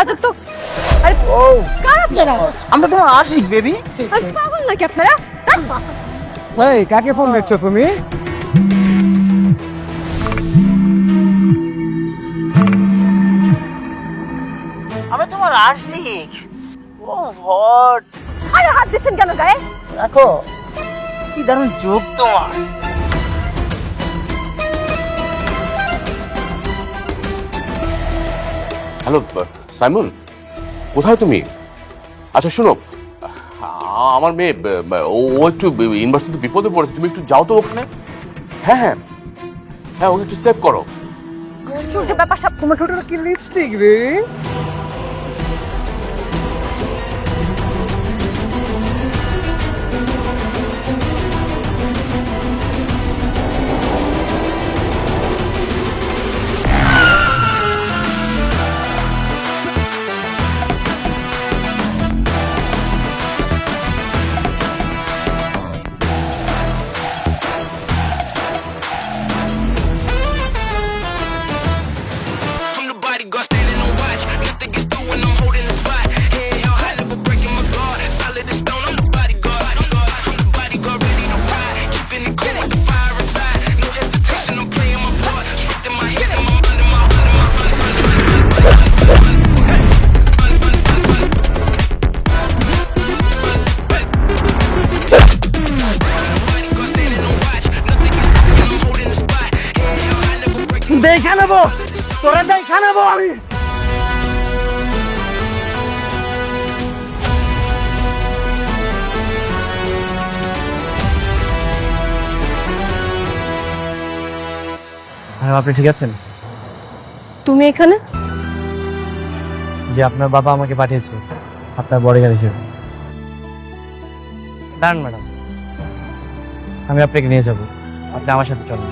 আজব তো। আরে ও কার আপনারা? আমরা তোমার আশিক বেবি। আরে পাগল নাকি আপনারা? এই কাকে ফোন দিচ্ছ তুমি? আমি তোমার আশিক। ও হট। আরে হাত দিচ্ছেন কেন গায়ে? দেখো কি দারুণ যোগ তোমার। হ্যালো সাইমন, কোথায় তুমি? আচ্ছা শোনো, আমার মেয়ে ও একটু ইউনিভার্সিটিতে বিপদে পড়েছে, তুমি একটু যাও তো ওখানে। হ্যাঁ হ্যাঁ হ্যাঁ, ওকে একটু সেভ করো। সূর্য ব্যাপার সব তোমার ঠোঁটের কি লিপস্টিক রে? I'm the bodyguard standing on watch. Nothing gets through when I'm holding the spot. Head held high, never breaking my guard. Solid as stone, I'm the bodyguard. I'm the bodyguard, ready to ride. Keeping it cool with the fire inside. No hesitation, I'm playing my part. Strength in my head and my mind and my heart and my bodyguard standing on watch. Nothing gets through when I'm holding the spot. Head held high, never breaking. দেখা নেবো, তোরা দেখা নেবো আমি। আপনি ঠিক আছেন? তুমি এখানে? যে আপনার বাবা আমাকে পাঠিয়েছে আপনার বডিগার্ড হিসেবে। দাঁড়ান ম্যাডাম, আমি আপনাকে নিয়ে যাব, আপনি আমার সাথে চলুন।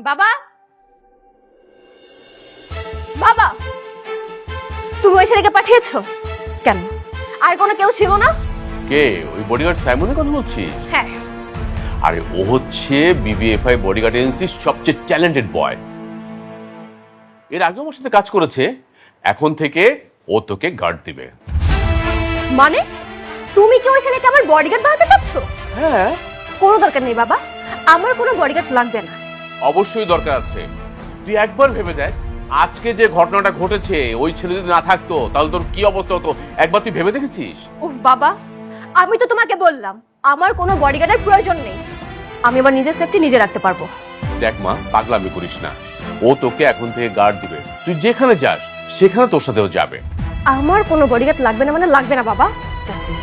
বাবা, বাবা, তুমি ওই ছেলেকে পাঠিয়েছো কেন? আর কোনো কেউ ছিল না? কে? ওই বডিগার্ড সাইমনের কথা বলছিস? হ্যাঁ। আরে ও হচ্ছে বিবিএফআই বডিগার্ড এজেন্সির সবচেয়ে ট্যালেন্টেড বয়। এর আগে আমার সাথে কাজ করেছে, এখন থেকে ও তোকে গার্ড দিবে। মানে তুমি কি ওই ছেলেকে আমার বডিগার্ড বানাতে চাচ্ছ? হ্যাঁ কোনো দরকার নেই বাবা, আমার কোনো বডিগার্ড লাগবে না। অবশ্যই দরকার আছে। তুই একবার ভেবে দেখ, আজকে যে ঘটনাটা ঘটেছে ওই ছেলে যদি না থাকতো তাহলে তোর কি অবস্থা হতো, একবার তুই ভেবে দেখেছিস? উফ বাবা, আমি তো তোমাকে বললাম আমার কোনো বডিগার্ডের প্রয়োজন নেই, আমি আমার নিজের সেফটি নিজে রাখতে পারবো। দেখ মা, পাগলামি করিস না, ও তোকে এখন থেকে গার্ড দিবে, তুই যেখানে যাস সেখানে তোর সাথেও যাবে। আমার কোনো বডিগার্ড লাগবে না মানে লাগবে না বাবা। That's it.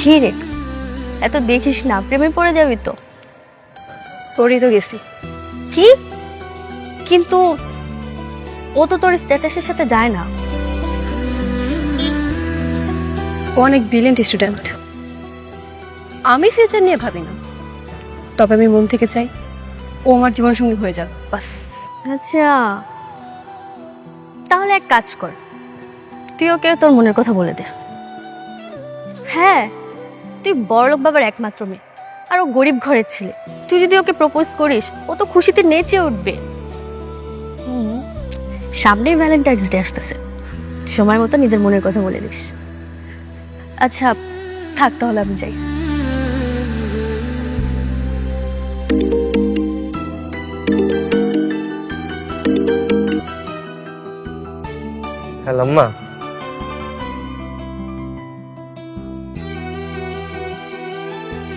কি রে, এত দেখিস না, প্রেমে পড়ে যাবি তো। তোরই তো গেছি। কি? কিন্তু ও তো তোর স্ট্যাটাসের সাথে যায় না। ও অনেক ব্রিলিয়েন্ট স্টুডেন্ট, আমি ফিউচার নিয়ে ভাবি না, তবে আমি মন থেকে চাই ও আমার জীবনসঙ্গী হয়ে যাক, বাস। আচ্ছা, তাহলে এক কাজ কর, তুই ওকে তোর মনের কথা বলে দে। হ্যাঁ, তুই বড়লোক বাবার একমাত্র মেয়ে, আর ও গরিব ঘরের ছেলে, তুই যদি ওকে প্রপোজ করিস ও তো খুশিতে নেচে উঠবে। সামনেই ভ্যালেন্টাইন্স ডে আসতেছে, সময় মতো নিজের মনের কথা বলে দিস। আচ্ছা থাক, তাহলে আমি যাই। হ্যালো আম্মা,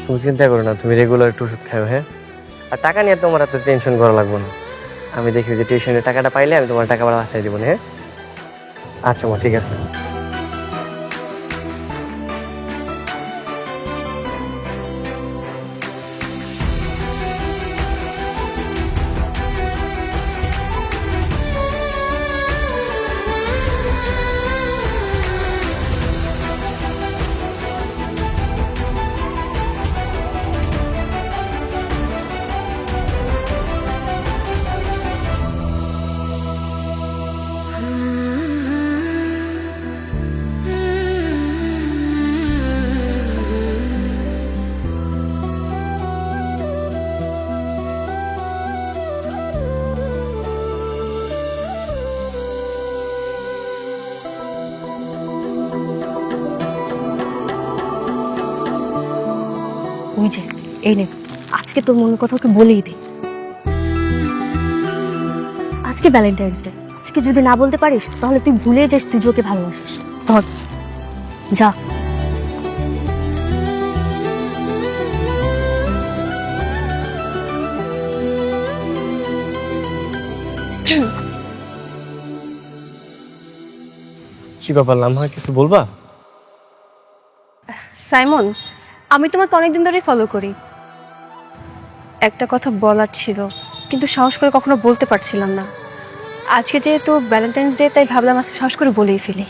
তুমি চিন্তা করো না, তুমি রেগুলার একটু ওষুধ খাও, হ্যাঁ? আর টাকা নিয়ে তোমার এত টেনশন করা লাগবে না। আমি দেখি যে টিউশনের টাকাটা পাইলে আমি তোমার টাকা বাসায় দিব না, হ্যাঁ? আচ্ছা মা, ঠিক আছে। ওই যে এই নে, আজকে তোর মনের কথা ওকে বলেই দে। আজকে ভ্যালেন্টাইন্স ডে, আজকে যদি না বলতে পারিস তাহলে তুই ভুলে যাস তুই যে ওকে ভালোবাসিস। ধর যা। কি ব্যাপার লামহা, কিছু বলবা? সাইমন, আমি তোমাকে অনেকদিন ধরেই ফলো করি। একটা কথা বলার ছিল, কিন্তু সাহস করে কখনো বলতে পারছিলাম না। আজকে যেহেতু ভ্যালেন্টাইন্স ডে, তাই ভাবলাম আজকে সাহস করে বলেই ফেলি।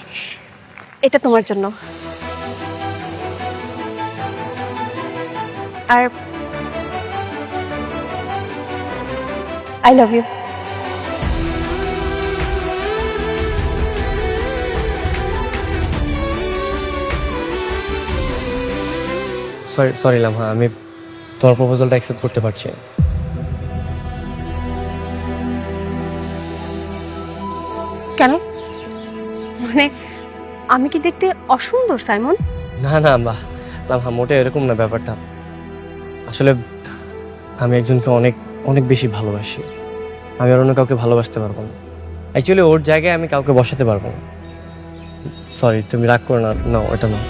এটা তোমার জন্য। আর I love you. Sorry sorry Lamha, আমি তোমার প্রপোজালটা অ্যাকসেপ্ট করতে পারছি না। কেন? মানে আমি কি দেখতে অসুন্দর সাইমন? না না লামহা, মোটে এরকম না ব্যাপারটা। আসলে আমি একজনকে অনেক অনেক বেশি ভালোবাসি। আমি আর অন্য কাউকে ভালোবাসতে পারবো না। অ্যাকচুয়ালি ওর জায়গায় আমি কাউকে বসাতে পারবো না। সরি, তুমি রাগ করো না। না, ওটা না।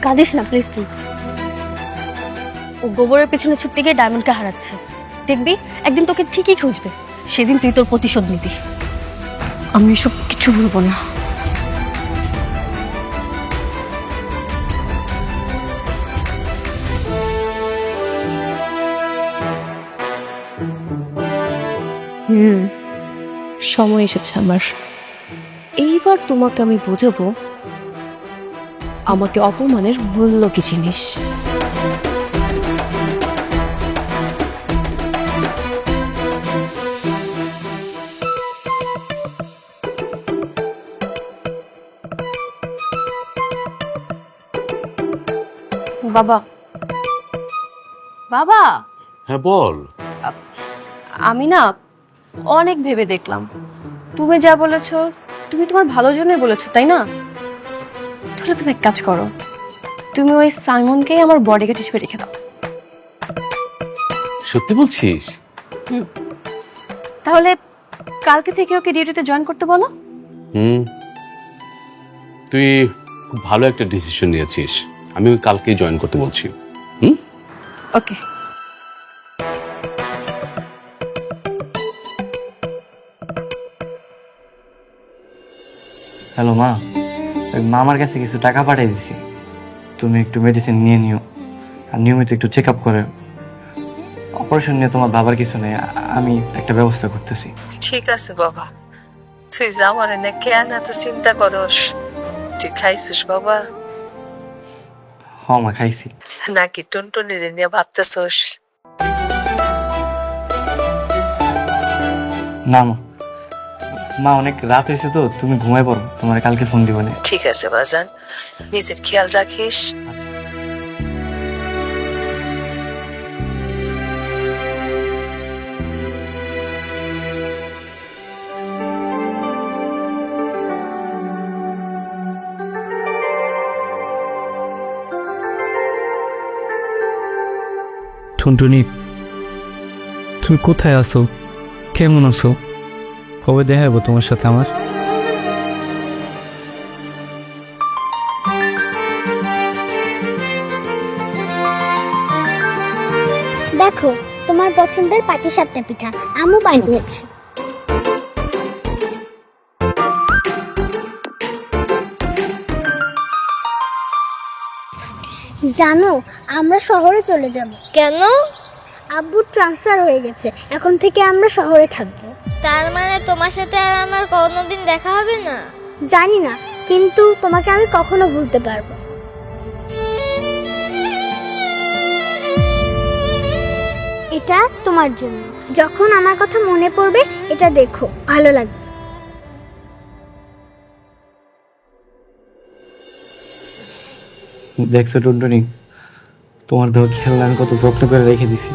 কাঁদিস না প্লিজ তুই। ও গোবরের পেছনে ছুটতে গিয়ে ডায়মন্ডকে হারাচ্ছে। দেখবি একদিন তোকে ঠিকই খুঁজবে, সেদিন তুই তোর প্রতিশোধ নিবি। আমি এসব কিছু বলবো না। সময় এসেছে আমার। এইবার তোমাকে আমি বোঝাবো আমাকে অপমানের মূল্য কি জিনিস। বাবা, বাবা, হ্যাঁ বল। আমি না অনেক ভেবে দেখলাম, তুমি যা বলেছো তুমি তোমার ভালোর জন্যই বলেছো, তাই না? তাহলে তুমি এক কাজ করো, তুমি ওই সাইমনকেই আমার বডিগার্ড হিসেবে রেখে দাও। সত্যি বলছিস? তাহলে কালকে থেকে ওকে ডিউটিতে জয়েন করতে বলো। তুই খুব ভালো একটা ডিসিশন নিয়েছিস। আমি ওই কালকেই জয়েন করতে বলছি। ওকে। হ্যালো মা, ওই মামার কাছে কিছু টাকা পাঠিয়ে দিছি, তুমি একটু মেডিসিন নিয়ে নিও আর নিয়মিত একটু চেক আপ করে। অপারেশন নিয়ে তোমার বাবার কিছু নেই, আমি একটা ব্যবস্থা করতেছি। ঠিক আছে বাবা, তুই যা আমার এনে কেন এত চিন্তা করস? তুই খাইছিস বাবা? মা খাইছি। নাকি টুনটুনির নিয়ে ভাবতেছোস? না মা, মা অনেক রাত হয়েছে তো, তুমি ঘুমাই পড়ো, তোমার কালকে ফোন দিব না। ঠিক আছে বাজান, নিজের খেয়াল রাখিস। টুনটুনি, তুমি কোথায় আছো? কেমন আছো? কবে দেখা যাবো তোমার সাথে আমার? দেখো, তোমার পছন্দের পাটিসাপটা পিঠা আম্মু বানিয়েছে। জানো, আমরা শহরে চলে যাব। কেন? আব্বুর ট্রান্সফার হয়ে গেছে, এখন থেকে আমরা শহরে থাকবো। তার মানে তোমার সাথে আর আমার কোনোদিন দেখা হবে না? জানি না, কিন্তু তোমাকে আমি কখনো ভুলতে পারবো। এটা তোমার জন্য, যখন আমার কথা মনে পড়বে এটা দেখো, ভালো লাগবে। দেখছো টুনটুনি, তোমার দেহ খেলনা আমি কত যত্ন করে রেখে দিছি।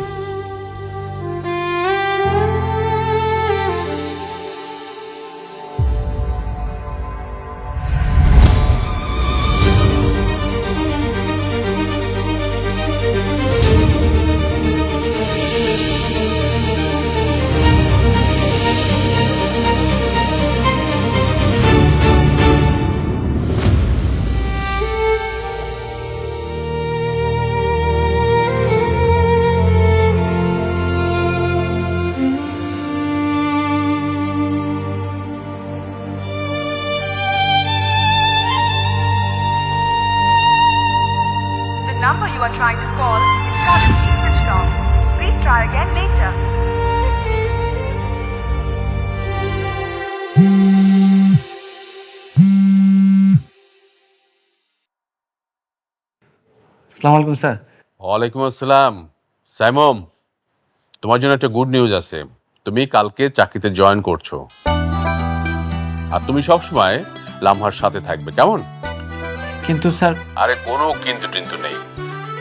The number you are trying to call is currently switched off. Please try again later. আসসালামু আলাইকুম স্যার। ওয়ালাইকুম আসসালাম। সাইমন, তোমার জন্য একটা গুড নিউজ আছে। তুমি কালকে চাকরিতে জয়েন করছো, আর তুমি সবসময় লামহার সাথে থাকবে, কেমন? কিন্তু স্যার, আরে কোনো কিন্তু টিন্তু নেই।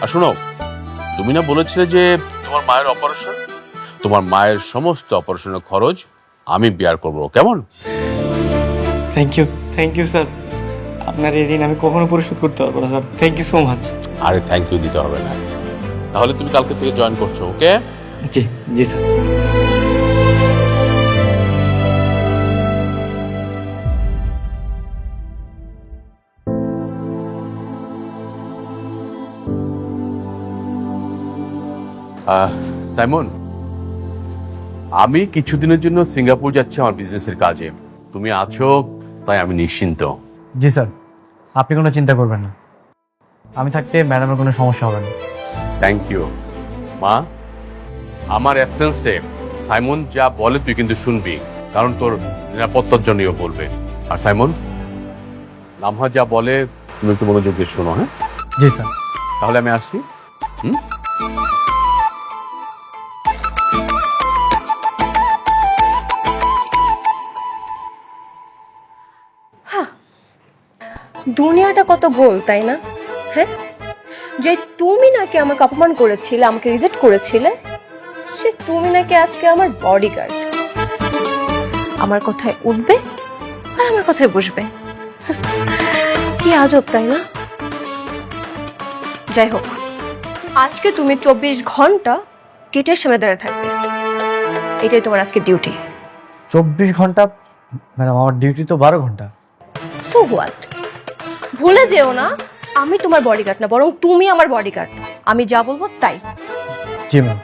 আর শোনো, তুমি না বলেছিলে যে তোমার মায়ের অপারেশন, তোমার মায়ের সমস্ত অপারেশনের খরচ আমি বিয়ার করব, কেমন? Thank you sir. আপনার এই ঋণ আমি কখনো পরিশোধ করতে পারবো না sir, thank you so much. আরে থ্যাংক ইউ দিতে হবে না। তাহলে তুমি কালকে থেকে জয়েন করছো, ওকে? জি জি স্যার। সাইমন, আমি কিছুদিনের জন্য সিঙ্গাপুর যাচ্ছি আমার বিজনেসের কাজে। তুমি আছো তাই আমি নিশ্চিন্ত। জি স্যার, আপনি কোনো চিন্তা করবেন না, আমি থাকতে ম্যাডামের কোনো সমস্যা হবে না। Thank you. মা, আমার অ্যাবসেন্সে সাইমন যা বলে তুই কিন্তু শুনবি, কারণ তোর নিরাপত্তার জন্যও বলবে। আর সাইমন, লামহা যা বলে তুমি একটু মনোযোগ দিয়ে শোনো, হ্যাঁ? জি স্যার। তাহলে আমি আসছি। হুম। দুনিয়াটা কত গোল, তাই না? হ্যাঁ, যে তুমি নাকি আমাকে অপমান করেছিলে, আমাকে রিজেক্ট করেছিলে, সে তুমি নাকি আজকে আমার বডিগার্ড। আমার কথায় উঠবে আর আমার কথায় বসবে। কি আজব, তাই না? যাই হোক, আজকে তুমি 24 ঘন্টা গেটের সামনে দাঁড়িয়ে থাকবে, এটাই তোমার আজকে ডিউটি। 24 ঘন্টা? ম্যাডাম, আমার ডিউটি তো 12 ঘন্টা। So what? ভুলে যেও না, আমি তোমার বডিগার্ড না, বরং তুমি আমার বডিগার্ড। আমি যা বলবো তাই। জি ম্যাম।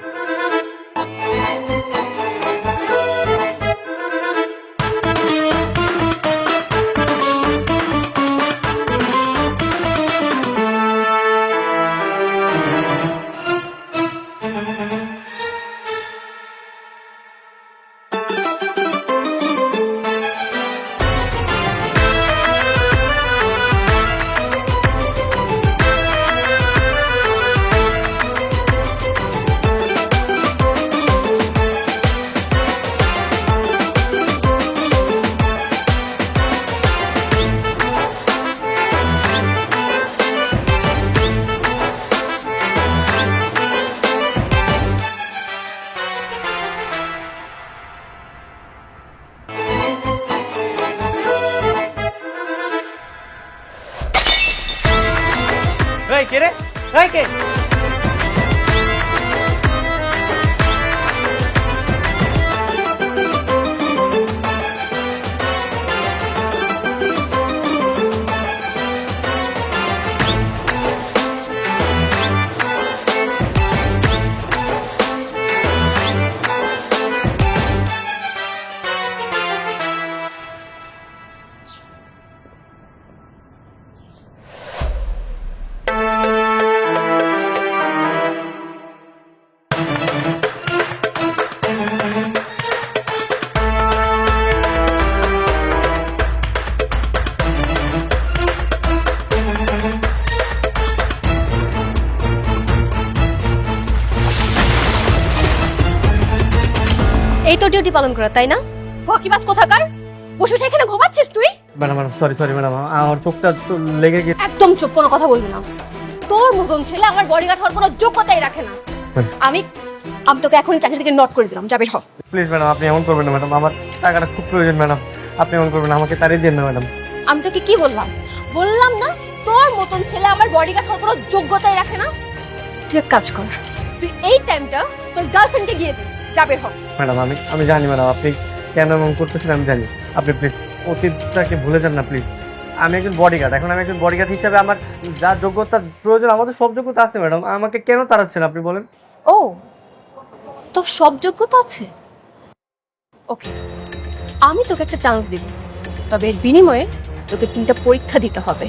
এই কে রে? এই কে? এই তো ডিউটি পালন করা, তাই না? ফকিবাজ কোথাকার, বসে বসে এখানে ঘুমাচ্ছিস তুই? ম্যাডাম সরি ম্যাডাম, আমার চোখটা তো লেগে গেছে। একদম চুপ, কোনো কথা বলবি না। তোর মতন ছেলে আমার বডিগার্ড হওয়ার কোনো যোগ্যতাই রাখে না। আমি তোকে এখনই চাকরি থেকে নট করে দিলাম, যাবে হ। প্লিজ ম্যাডাম, আপনি এমন করবেন না ম্যাডাম, আমার টাকাটা খুব প্রয়োজন ম্যাডাম, আপনি এমন করবেন না, আমাকে তাড়িয়ে দিন না ম্যাডাম। আমি তোকে কি বললাম? বললাম না তোর মতন ছেলে আমার বডিগার্ড হওয়ার কোনো যোগ্যতাই রাখে না। তুই এক কাজ কর, তুই এই টাইমটা তোর গার্লফ্রেন্ডকে গিয়ে দে, যাবে হ। ম্যাডাম আমি জানি ম্যাডাম আপনি কেন এমন করতেছেন, আমি জানি। আপনি প্লিজ অতীতটাকে ভুলে যান না প্লিজ। আমি একজন বডিগার্ড, এখন আমি একজন বডিগার্ড হিসাবে আমার যা যোগ্যতার প্রয়োজন, আমাদের সব যোগ্যতা আছে ম্যাডাম, আমাকে কেন তাড়াচ্ছেন আপনি বলেন? ও, তোর সব যোগ্যতা আছে? ওকে, আমি তোকে একটা চান্স দিব, তবে এর বিনিময়ে তোকে 3টা পরীক্ষা দিতে হবে।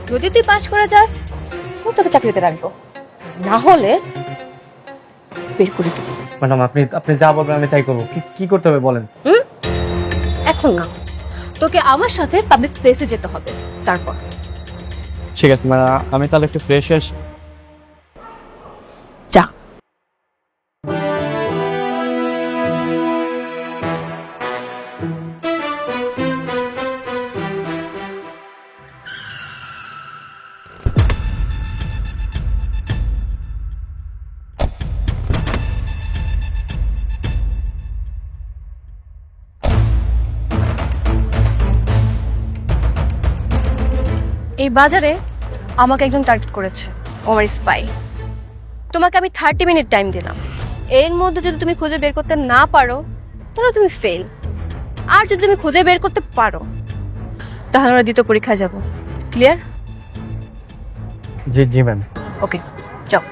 যদি তুই পাস করে যাস তো তোকে চাকরিতে রাখবো, না হলে বের করে দেবো। ম্যাডাম আপনি যা বলবেন আমি তাই করবো। কি করতে হবে বলেন? এখন না, তোকে আমার সাথে পাবলিক প্লেসে যেতে হবে, তারপর। ঠিক আছে ম্যাডাম, আমি তাহলে একটু ফ্রেশ যা। এই বাজারে আমাকে একজন টার্গেট করেছে, ও আমার স্পাই। তোমাকে আমি 30 মিনিট টাইম দিলাম, এর মধ্যে যদি তুমি খুঁজে বের করতে না পারো তাহলে তুমি ফেল, আর যদি তুমি খুঁজে বের করতে পারো তাহলে আমরা দ্বিতীয় পরীক্ষায় যাব। ক্লিয়ার? জি ম্যাম। ওকে, যাও।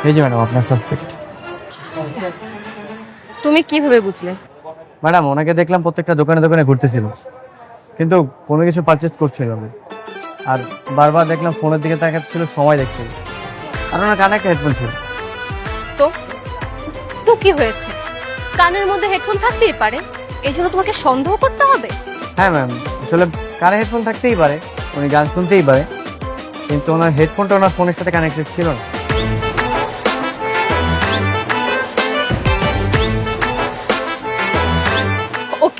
এই যে ম্যাডাম আপনার সাসপেক্ট। তুমি কিভাবে বুঝলে? ম্যাডাম ওনাকে দেখলাম প্রত্যেকটা দোকানে দোকানে ঘুরতেছিল, কিন্তু কোনো কিছু পারচেস করছিল না, আর বারবার দেখলাম ফোনের দিকে তাকাচ্ছিল, সময় দেখছিল, আর ওনার কানে একটা হেডফোন ছিল। তো তো কি হয়েছে? কানের মধ্যে হেডফোন থাকতেই পারে, এই জন্য তোমাকে সন্দেহ করতে হবে? হ্যাঁ ম্যাম, আসলে কানে হেডফোন থাকতেই পারে, উনি গান শুনতেই পারে, কিন্তু ওনার হেডফোনটা ওনার ফোনের সাথে কানেক্টেড ছিল না।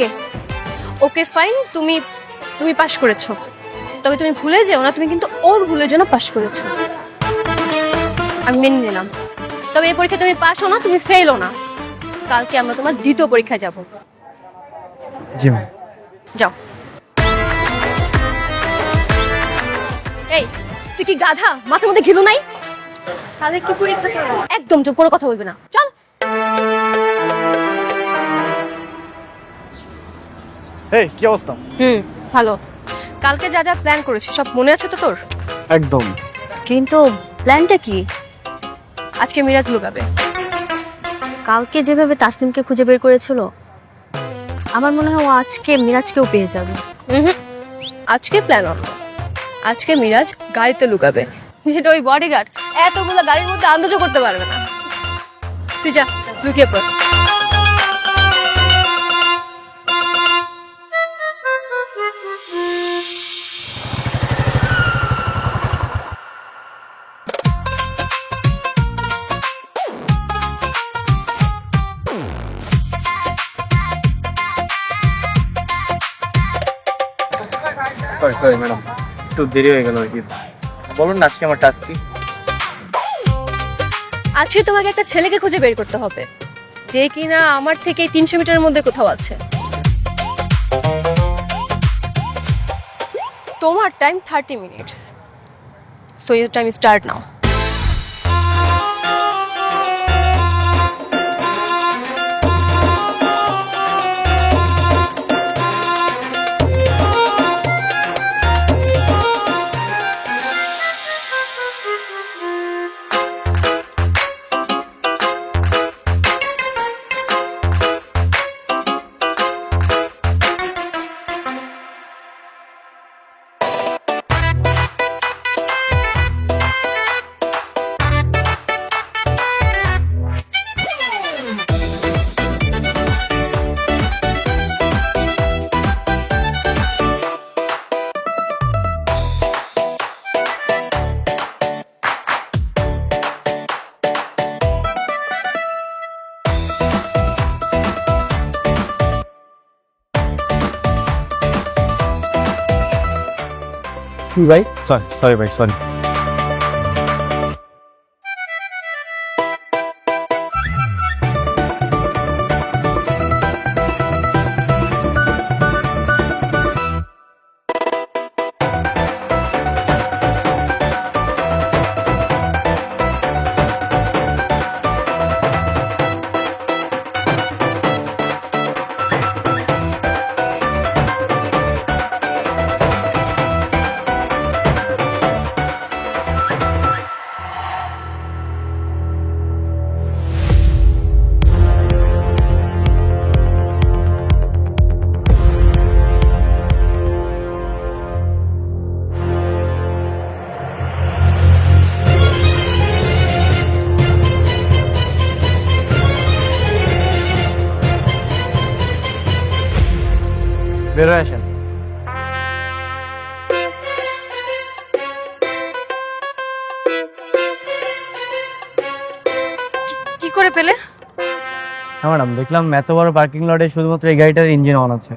ওকে ওকে ফাইন, তুমি তুমি পাশ করেছো, তবে তুমি ভুলে যেও না তুমি কিন্তু ওর ভুলের জন্য পাশ করেছো। আমি মেনে নিলাম, তবে এই পরীক্ষা তুমি পাস হো না, তুমি ফেলও না। কালকে আমরা তোমার দ্বিতীয় পরীক্ষায় যাব। জি ম্যাম। যাও। এই তুই কি গাধা, মাথার মধ্যে ঘিলু নাই? তাহলে কি পরীক্ষা করবো? একদম চুপ, কোনো কথা বলবি না, চল। এই কি অবস্থা? ভালো। কালকে যা যা প্ল্যান করেছি সব মনে আছে তো তোর? একদম। কিন্তু প্ল্যানটা কি? আজকে মিরাজ লুকাবে। কালকে যেভাবে তাসনিমকে খুঁজে বের করেছিল, আমার মনে হয় ও আজকে মিরাজকেও পেয়ে যাবে। আজকে প্ল্যান অন্য। আজকে মিরাজ গাড়িতে লুকাবে, যেটা ওই বডিগার্ড এতগুলো গাড়ির মধ্যে আন্দাজও করতে পারবে না। তুই যা, লুকিয়ে পড়। সরি ম্যাডাম, একটু দেরি হয়ে গেল আর কি। বলুন না আজকে আমার টাস্ক কি? আজকে তোমাকে একটা ছেলেকে খুঁজে বের করতে হবে, যে কিনা আমার থেকে 300 মিটারের মধ্যে কোথাও আছে। তোমার time 30 minutes, so your time start now. ভাই সরি ভাই, সরি। বের হয়ে আসেন। কি করে পেলে? হ্যাঁ ম্যাডাম, দেখলাম এত বড় পার্কিং লটে শুধুমাত্র এই গাড়িটার ইঞ্জিন অন আছে,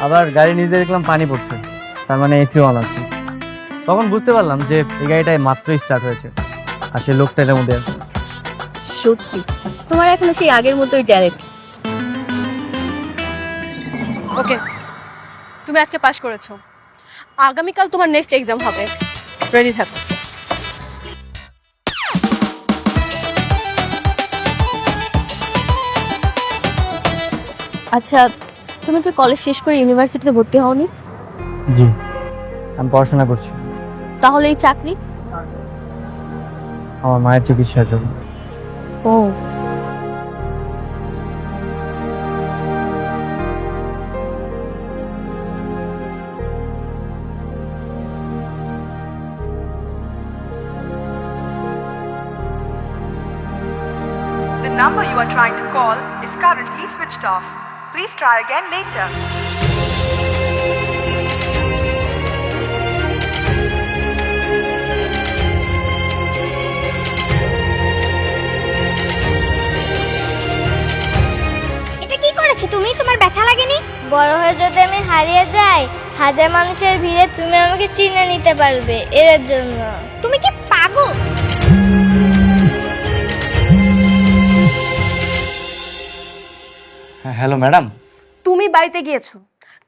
আবার গাড়ি নিজে দেখলাম পানি পড়ছে, তার মানে এসি অন আছে। তখন বুঝতে পারলাম যে এই গাড়িটাই মাত্র স্টার্ট হয়েছে, আর সে লোকটা এর মধ্যে আছে। সত্যি তোমার এখনো সেই আগের মতোই ট্যালেন্ট। ওকে, তুমি আজকে পাশ করেছো, আগামীকাল তোমার নেক্সট এক্সাম হবে, রেডি থাকো। আচ্ছা, তুমি কি কলেজ শেষ করে ইউনিভার্সিটিতে ভর্তি হওনি? জি, আমি পড়াশোনা করছি। তাহলে এই চাকরি? আমার মায়ের চিকিৎসার জন্য। ও, The number you are trying to call is currently switched off. Please try again later. এটা কি করেছো তুমি? তোমার ব্যথা লাগেনি? বড় হয়ে যদি আমি হারিয়ে যাই, হাজার মানুষের ভিড়ে তুমি আমাকে চিনে নিতে পারবে, এর জন্য। তুমি কি পাগল? Hello madam. তুমি বাড়িতে গিয়েছো,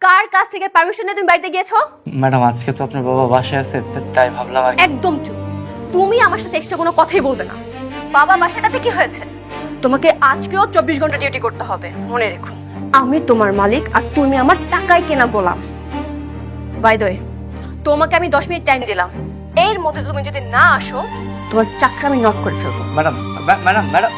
কার কাছ থেকে পারমিশন নিয়ে তুমি বাড়িতে গিয়েছো? ম্যাডাম আজকে তো আপনার বাবা বাসায় আছে, তাই ভাবলাম একদম চুপ। তুমি আমার সাথে এক্সট্রা কোনো কথাই বলবে না। বাবা বাসাটাতে কি হয়েছে? তোমাকে আজকেও 24 ঘন্টা ডিউটি করতে হবে, মনে রেখো। আমি তোমার মালিক আর তুমি আমার টাকায় কেনা গোলাম। বাই দ্য ওয়ে, তোমাকে আমি 10 মিনিট টাইম দিলাম, এর মধ্যে তুমি যদি না আসো তোমার চাকরি আমি নট করে ফেলবো। ম্যাডাম ম্যাডাম ম্যাডাম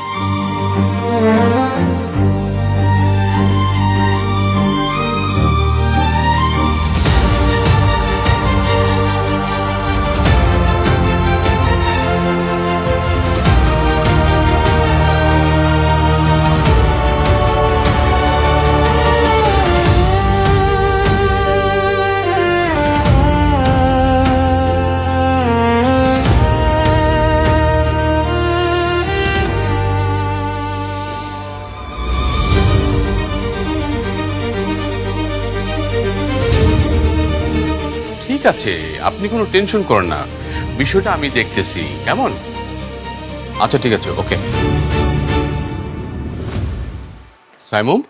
ঠিক আছে, আপনি কোনো টেনশন করেন না, বিষয়টা আমি দেখতেছি, কেমন? আচ্ছা ঠিক আছে, ওকে। সাইমুম,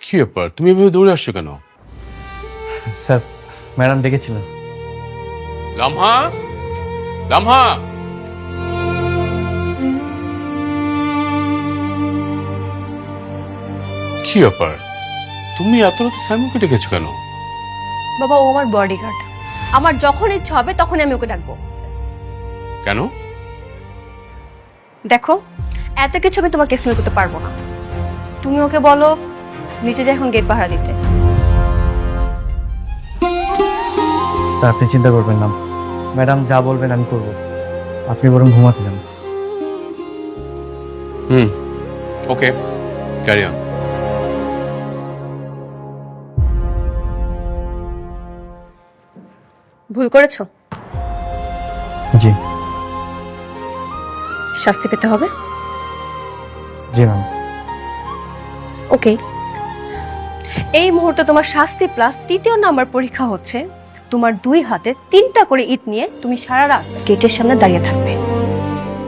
কি ব্যাপার, তুমি এভাবে দৌড়ে আসছো কেন? স্যার ম্যাডাম ডেকেছিলেন। লামহা, লামহা, কি ব্যাপার, তুমি এত রাতে সাইমুমকে ডেকেছো কেন? বাবা, ও আমার বডিগার্ড, আমার যখন ইচ্ছা হবে তখন আমি ওকে ডাকবো। কেন? দেখো, এত কিছু আমি তোমাকে এক্সপ্লেন করতে পারবো না। তুমি ওকে বলো নিচে যে এখন গেট পাহারা দিতে। স্যার আপনি চিন্তা করবেন না, ম্যাডাম যা বলবেন আমি করব, আপনি বরং ঘুমাতে যান। ওকে, ক্যারি অন। ভুল করেছো, জি শাস্তি পেতে হবে। জি ম্যাম। ওকে, এই মুহূর্তে তোমার শাস্তি প্লাস 3য় নাম্বার পরীক্ষা হচ্ছে তোমার 2 হাতে 3টা করে ইট নিয়ে তুমি সারা রাত গেটের সামনে দাঁড়িয়ে থাকবে।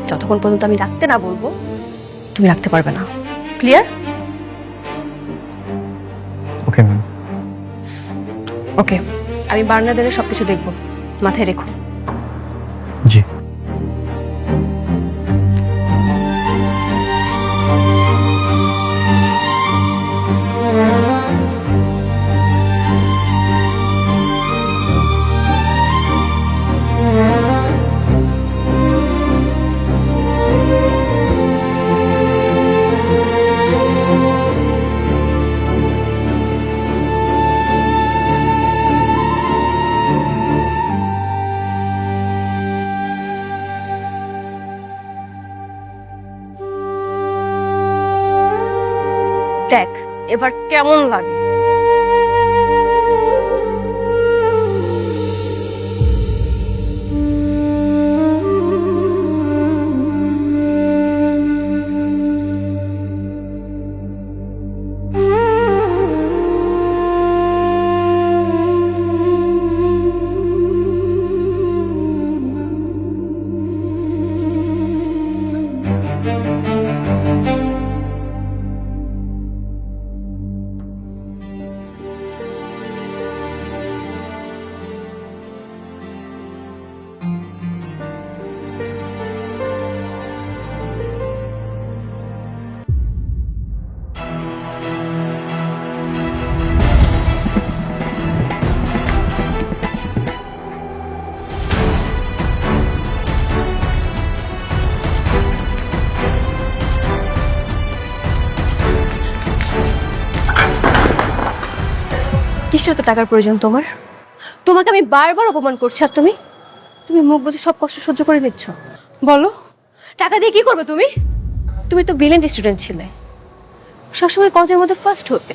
যতক্ষণ পর্যন্ত আমি রাখতে না বলবো তুমি রাখতে পারবে না। ক্লিয়ার? Okay ma'am. ওকে, আমি বার্নাদের সবকিছু দেখবো, মাথায় রেখো। জি। দেখ এবার কেমন লাগে। কিসের তো টাকার প্রয়োজন তোমার? তোমাকে আমি বারবার অপমান করছি আর তুমি তুমি মুখ বুঝে সব কষ্ট সহ্য করে নিচ্ছ। বলো, টাকা দিয়ে কি করবে তুমি? তুমি তো ব্রিলিয়েন্ট স্টুডেন্ট ছিলে, সবসময় কলেজের মধ্যে ফার্স্ট হতে।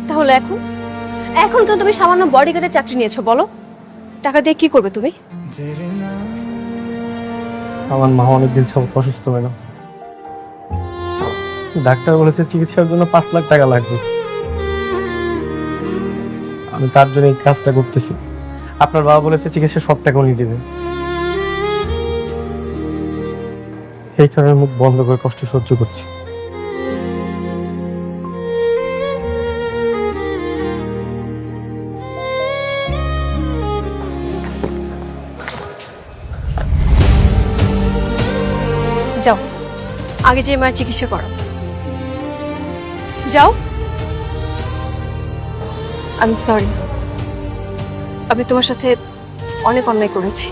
তাহলে এখন এখন কেন তুমি সামান্য বডিগার্ডের চাকরি নিয়েছো? বলো, টাকা দিয়ে কি করবে তুমি? আমার মা অনেকদিন সব অসুস্থ ম্যাডাম, ডাক্তার বলেছে চিকিৎসার জন্য 5 লাখ টাকা লাগবে। আমি তার জন্য এই কাজটা করতেছি। আপনার বাবা বলেছে চিকিৎসা সব টাকা উনি দেবে, এই কারণে মুখ বন্ধ করে কষ্ট সহ্য করছি। যাও, আগে যে মায়ের চিকিৎসা করো। যাও। আমি সরি, আমি তোমার সাথে অনেক অন্যায় করেছি।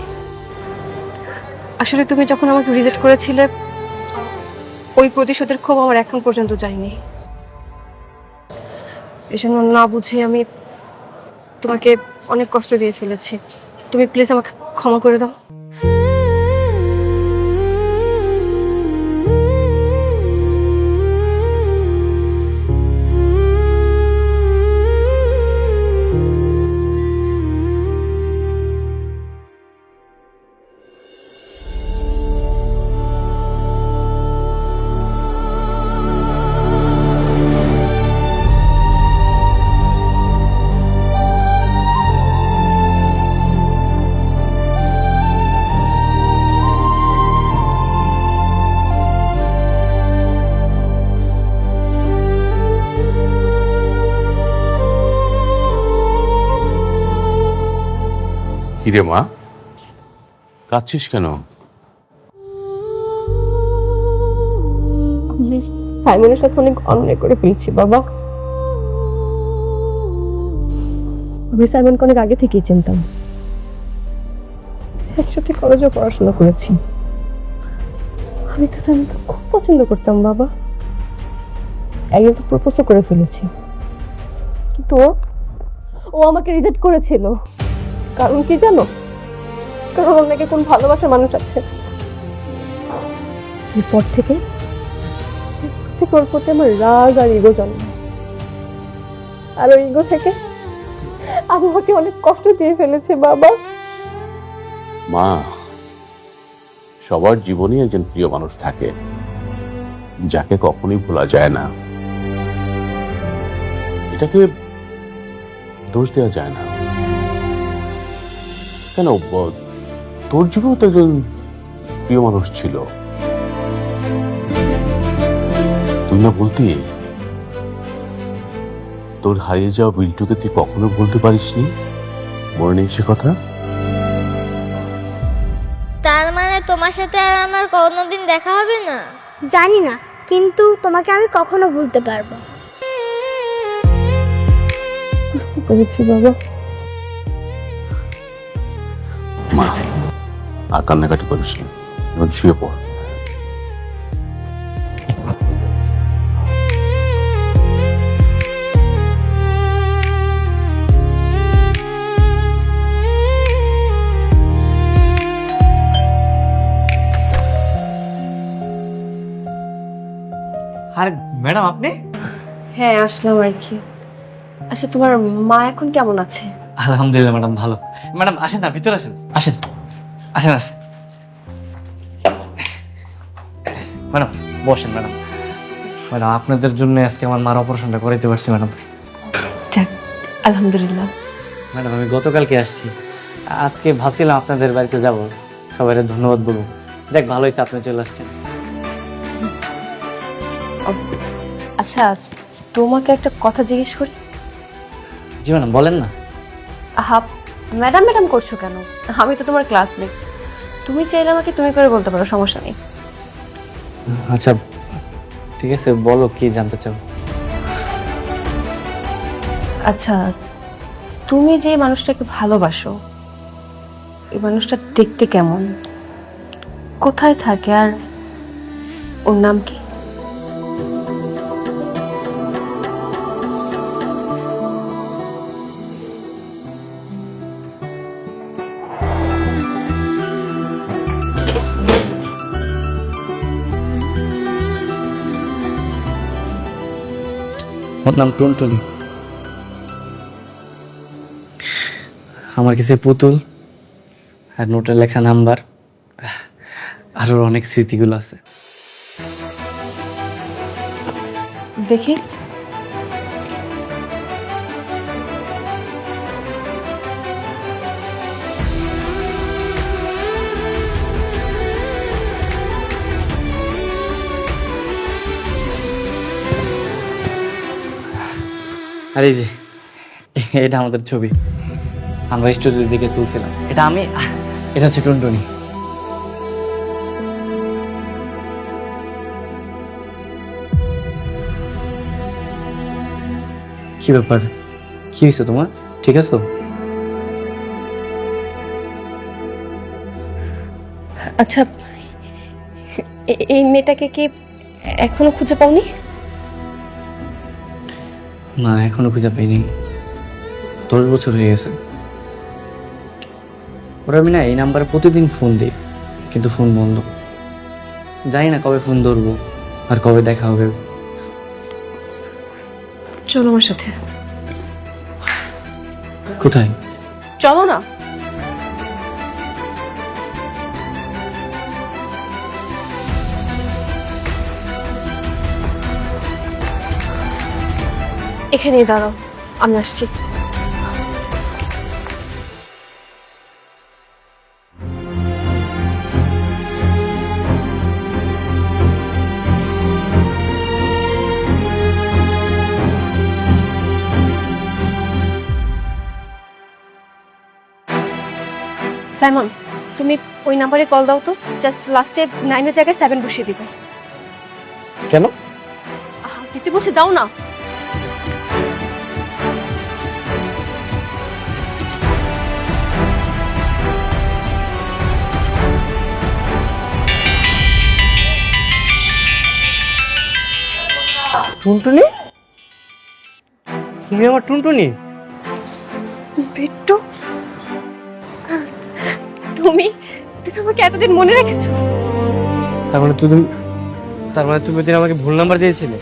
আসলে তুমি যখন আমাকে রিজেক্ট করেছিলে, ওই প্রতিশোধের ক্ষোভ আমার এখন পর্যন্ত যায়নি। এজন্য না বুঝে আমি তোমাকে অনেক কষ্ট দিয়ে ফেলেছি। তুমি প্লিজ আমাকে ক্ষমা করে দাও। কিরে মা, কাঁদছিস কেন? সাইমনের সাথে অনেক অন্যায় করে ফেলছি বাবা। আমি সাইমনকে অনেক আগে থেকেই চিনতাম, একসাথে কলেজে পড়াশোনা করেছি। আমি তো সাইমনকে খুব পছন্দ করতাম বাবা। একদিন তো প্রপোজও করে ফেলেছি, কিন্তু ও আমাকে রিজেক্ট করেছিল। কারণ কি জানো? কারণ ওর নাকি কোন ভালোবাসার মানুষ আছে। এরপর থেকে ওর প্রতি আমার রাগ আর ইগো জন্ম, আর ওই ইগো থেকে আমি ওকে অনেক কষ্ট দিয়ে ফেলেছি বাবা। মা, সবার জীবনে একজন প্রিয় মানুষ থাকে যাকে কখনোই ভোলা যায় না। এটাকে দোষ দেওয়া যায় না। কেন, তোর জীবনে তো একজন প্রিয় মানুষ ছিল, তুই না বলতি? তোর হারিয়ে যাওয়া বিল্টুকে তুই কখনো বলতে পারিসনি, মনে নেই সে কথা? তার মানে তোমার সাথে আর আমার কোনোদিন দেখা হবে না? জানি না, কিন্তু তোমাকে আমি কখনো ভুলতে পারবো। বুঝতে পেরেছি বাবা। মা, আর কান্নাকাটি করিস না, এখন শুয়ে পড়। আর ম্যাডাম আপনি? হ্যাঁ, আসলাম আর কি। আচ্ছা, তোমার মা এখন কেমন আছে? আলহামদুলিল্লাহ ম্যাডাম, ভালো। ম্যাডাম আসেন না, ভিতরে আসেন, আসেন আসেন আসেন। ম্যাডাম বসেন। ম্যাডাম ম্যাডাম আপনাদের জন্য আজকে আমার মার অপারেশনটা করাইতে পারছি ম্যাডাম। যাক, আলহামদুলিল্লাহ। ম্যাডাম আমি গতকালকে আসছি, আজকে ভাবছিলাম আপনাদের বাড়িতে যাব, সবাই ধন্যবাদ বলবো। যাক, ভালো হয়েছে আপনি চলে আসছেন। আচ্ছা, তোমাকে একটা কথা জিজ্ঞেস করি? জি ম্যাডাম, বলেন না। হাপ, ম্যাডাম ম্যাডাম করছো কেন? আমি তো তোমার ক্লাসমেট। তুমি চাইলে আমাকে তুমি করে বলতে পারো, সমস্যা নেই। আচ্ছা ঠিক আছে, বলো কি জানতে চাও। আচ্ছা, তুমি যে মানুষটাকে ভালোবাসো, এই মানুষটা দেখতে কেমন, কোথায় থাকে, আর ওর নাম কি? ওর নাম টুনটুনি। আমার কাছে পুতুল আর নোটে লেখা নাম্বার আর ওর অনেক স্মৃতিগুলো আছে। দেখি। আর এই যে এটা আমাদের ছবি, আমরা স্টুডিওর দিকে তুলছিলাম। এটা আমি, এটা হচ্ছে টুনটুনি। কি ব্যাপার, কি হয়েছে তোমার? ঠিক আছে? আচ্ছা, এই মেয়েটাকে কি এখনো খুঁজে পাওনি? না, এখনো খুঁজে পাইনি। 10 বছর হয়ে গেছে। ওরা আমি না এই নাম্বারে প্রতিদিন ফোন দিই, কিন্তু ফোন বন্ধ। জানি না কবে ফোন ধরবো আর কবে দেখা হবে। চলো আমার সাথে। কোথায়? চলো না। এখানেই দাঁড়াও, আমি আসছি। সাইমন, তুমি ওই নাম্বারে কল দাও তো। জাস্ট লাস্টে 9 এর জায়গায় 7 বসিয়ে দিবে। কেন? দিতে বলছি, দাও না। টুনটুনি? তুমি আমার টুনটুনি? বিট্টু, তুমি তুমি আমাকে এতদিন মনে রেখেছো? তার মানে তুমি ওদিন আমাকে ভুল নাম্বার দিয়েছিলে?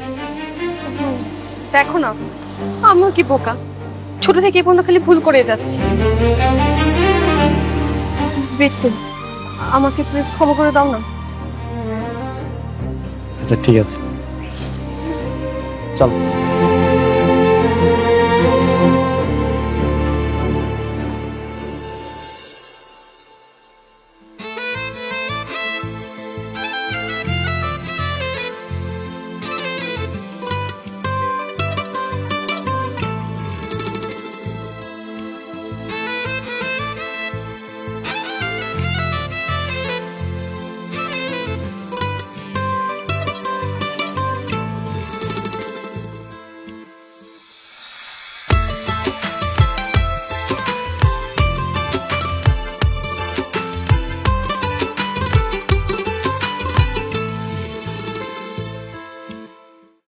দেখো না, আমিও কি বোকা, ছোট থেকে এই পর্যন্ত খালি ভুল করে যাচ্ছি। বিট্টু, আমাকে প্লিজ ক্ষমা করে দাও না। আচ্ছা ঠিক আছে, চলো।